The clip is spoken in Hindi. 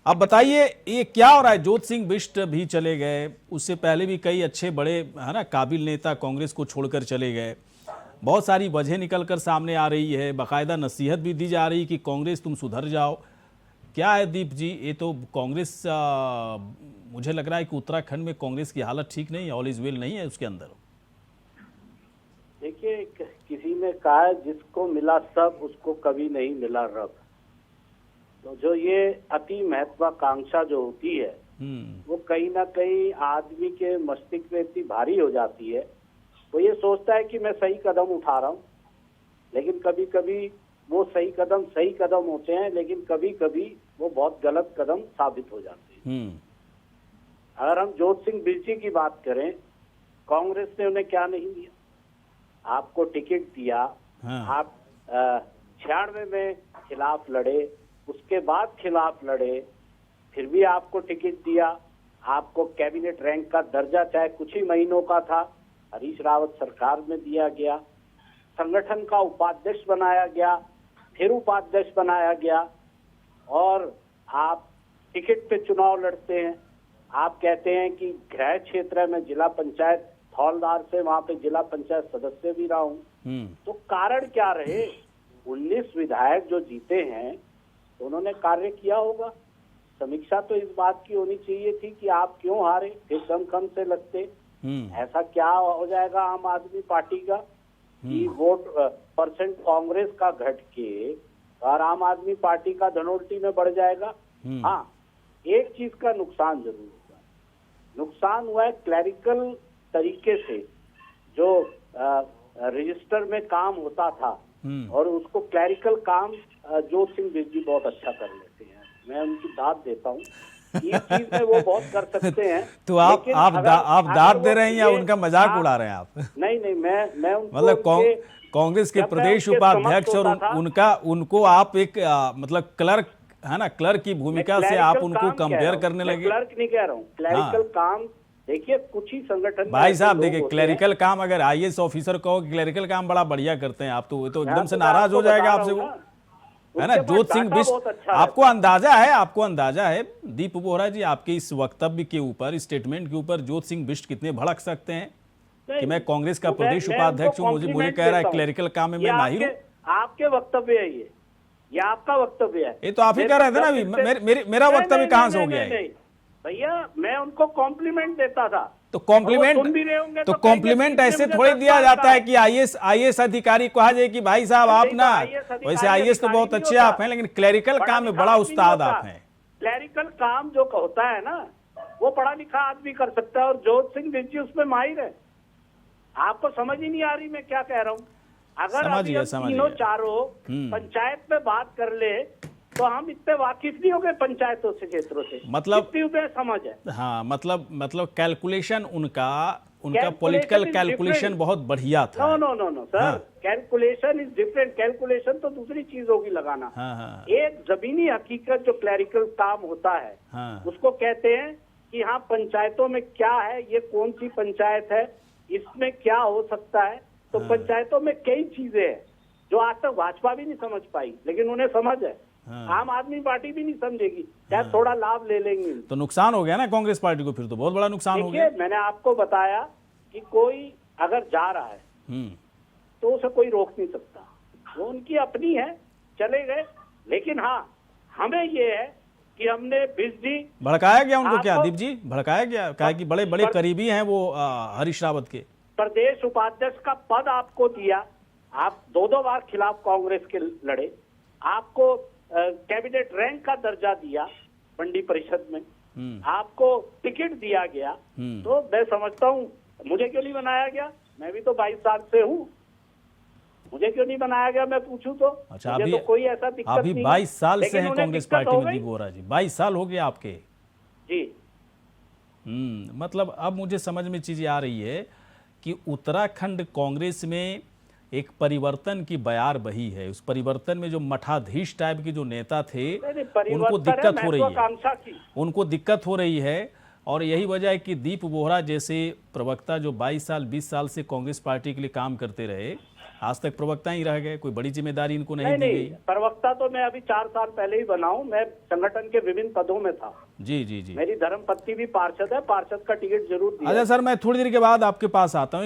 अब बताइए ये क्या हो रहा है? ज्योति सिंह बिष्ट भी चले गए, उससे पहले भी कई अच्छे बड़े है ना काबिल नेता कांग्रेस को छोड़कर चले गए। बहुत सारी वजह निकलकर सामने आ रही है, बाकायदा नसीहत भी दी जा रही कि कांग्रेस तुम सुधर जाओ। क्या है दीप जी, ये तो कांग्रेस मुझे लग रहा है कि उत्तराखंड में कांग्रेस की हालत ठीक नहीं है, ऑल इज वेल नहीं है उसके अंदर। देखिए, किसी ने कहा है जिसको मिला सब उसको कभी नहीं मिला रब। तो जो ये अति महत्वाकांक्षा जो होती है वो कहीं ना कहीं आदमी के मस्तिष्क में इतनी भारी हो जाती है, वो ये सोचता है कि मैं सही कदम उठा रहा हूँ, लेकिन कभी कभी वो सही कदम होते हैं, लेकिन कभी कभी वो बहुत गलत कदम साबित हो जाते हैं। अगर हम ज्योति सिंह बिष्ट की बात करें, कांग्रेस ने उन्हें क्या नहीं दिया? आपको टिकट दिया, आप 96 में खिलाफ लड़े, उसके बाद खिलाफ लड़े, फिर भी आपको टिकट दिया, आपको कैबिनेट रैंक का दर्जा चाहे कुछ ही महीनों का था, हरीश रावत सरकार में दिया गया, संगठन का उपाध्यक्ष बनाया गया, फिर उपाध्यक्ष बनाया गया, और आप टिकट पे चुनाव लड़ते हैं। आप कहते हैं कि गृह क्षेत्र में जिला पंचायत हौलदार से वहां पे जिला पंचायत सदस्य भी रहा हूं। तो कारण क्या रहे? 19 विधायक जो जीते हैं तो उन्होंने कार्य किया होगा। समीक्षा तो इस बात की होनी चाहिए थी कि आप क्यों हारे, फिर कम से लगते। ऐसा क्या हो जाएगा आम आदमी पार्टी का कि वोट परसेंट कांग्रेस का घट के और आम आदमी पार्टी का धनोल्टी में बढ़ जाएगा। हाँ, एक चीज का नुकसान जरूर हुआ। नुकसान हुआ है क्लैरिकल तरीके से जो रजिस्टर में काम होता था, और उसको क्लैरिकल काम ज्योति सिंह बिष्ट जी बहुत अच्छा कर लेते हैं। मैं उनकी दाद देता हूँ, ये चीज में वो बहुत कर सकते हैं। तो आप दाद दे रहे हैं या उनका मजाक उड़ा रहे हैं आप? नहीं, मैं उनको मतलब कांग्रेस के प्रदेश उपाध्यक्ष और उनको आप एक मतलब क्लर्क है ना, क्लर्क की भूमिका से आप उनको कंपेयर करने लगे। क्लर्क नहीं कह रहा हूँ, क्लैरिकल काम। देखिए, कुछ ही संगठन भाई साहब, देखिए क्लरिकल काम, अगर आईएएस ऑफिसर कहो कि क्लरिकल काम बड़ा बढ़िया करते हैं आप, तो एकदम से नाराज हो जाएगा आपसे वो, है ना। ज्योति सिंह बिष्ट, आपको अंदाजा है दीप बोहरा जी, आपके इस वक्तव्य के ऊपर, स्टेटमेंट के ऊपर ज्योति सिंह बिष्ट कितने भड़क सकते हैं कि मैं कांग्रेस का प्रदेश उपाध्यक्ष हूँ, मुझे कह रहा है क्लरिकल काम में मैं माहिर हूँ। आपके वक्तव्य है ये आपका वक्तव्य है। ये तो आप ही कह रहे थे ना अभी, मेरा वक्तव्य कहाँ से हो गया है? भैया, मैं उनको कॉम्प्लीमेंट देता था। तो कॉम्प्लीमेंट ऐसे थोड़ी दिया जाता है कि आईएएस अधिकारी कहा जाए कि भाई साहब आप ना, वैसे आईएएस तो बहुत अच्छे आप हैं, लेकिन क्लरिकल काम में बड़ा उस्ताद आप हैं। क्लरिकल काम जो होता है ना, वो पढ़ा लिखा आदमी कर सकता है, और ज्योति सिंह बिष्ट जी उसमें माहिर है। आपको समझ ही नहीं आ रही मैं क्या कह रहा हूँ? अगर अभी तीनों चारों पंचायत में बात कर ले तो हम इतने वाकिफ नहीं हो गए पंचायतों से, क्षेत्रों से, मतलब समझ है। हाँ, मतलब कैलकुलेशन उनका पॉलिटिकल कैलकुलेशन बहुत बढ़िया था। No sir, calculation is different. Calculation तो दूसरी चीज होगी लगाना। एक जमीनी हकीकत जो क्लरिकल काम होता है, उसको कहते हैं कि हाँ, पंचायतों में क्या है, ये कौन सी पंचायत है, इसमें क्या हो सकता है। तो पंचायतों में कई चीजें हैं जो आज तक भाजपा भी नहीं समझ पाई, लेकिन उन्हें समझ है। आम आदमी पार्टी भी नहीं समझेगी, चाहे थोड़ा लाभ ले लेंगे। तो नुकसान हो गया ना कांग्रेस पार्टी को, फिर तो बहुत बड़ा नुकसान हो गया। मैंने आपको बताया कि कोई अगर जा रहा है तो उसे कोई रोक नहीं सकता, वो उनकी अपनी है, चले गए। लेकिन हाँ, हमें ये है कि हमने बिष्ट जी भड़काया गया उनको, क्या दीप जी भड़काया गया? कहा कि बड़े बड़े करीबी हैं वो हरीश रावत के। प्रदेश उपाध्यक्ष का पद आपको दिया, आप 2 बार खिलाफ कांग्रेस के लड़े, आपको कैबिनेट रैंक का दर्जा दिया मंडी परिषद में, आपको टिकट दिया गया, तो मैं समझता हूँ मुझे क्यों नहीं बनाया गया? मैं भी तो 22 साल से हूँ, मुझे क्यों नहीं बनाया गया मैं पूछूं तो? अच्छा, अभी तो कोई ऐसा दिक्कत नहीं। 22 साल से हैं कांग्रेस पार्टी में दीप बोहरा जी, 22 साल हो गए आपके जी। मतलब अब मुझे समझ में चीज आ रही है कि उत्तराखंड कांग्रेस में एक परिवर्तन की बयार बही है। उस परिवर्तन में जो मठाधीश टाइप के जो नेता थे उनको दिक्कत हो रही है, और यही वजह है कि दीप बोहरा जैसे प्रवक्ता जो 22 साल 20 साल से कांग्रेस पार्टी के लिए काम करते रहे, आज तक प्रवक्ता ही रह गए, कोई बड़ी जिम्मेदारी इनको नहीं नहीं दी नहीं, गई। प्रवक्ता तो मैं अभी 4 साल पहले ही बना हूं। मैं संगठन के विभिन्न पदों में था। जी जी जी। मेरी धर्मपत्नी भी पार्षद है, पार्षद का टिकट जरूर दिया। अच्छा सर, मैं थोड़ी देर के बाद आपके पास आता हूँ।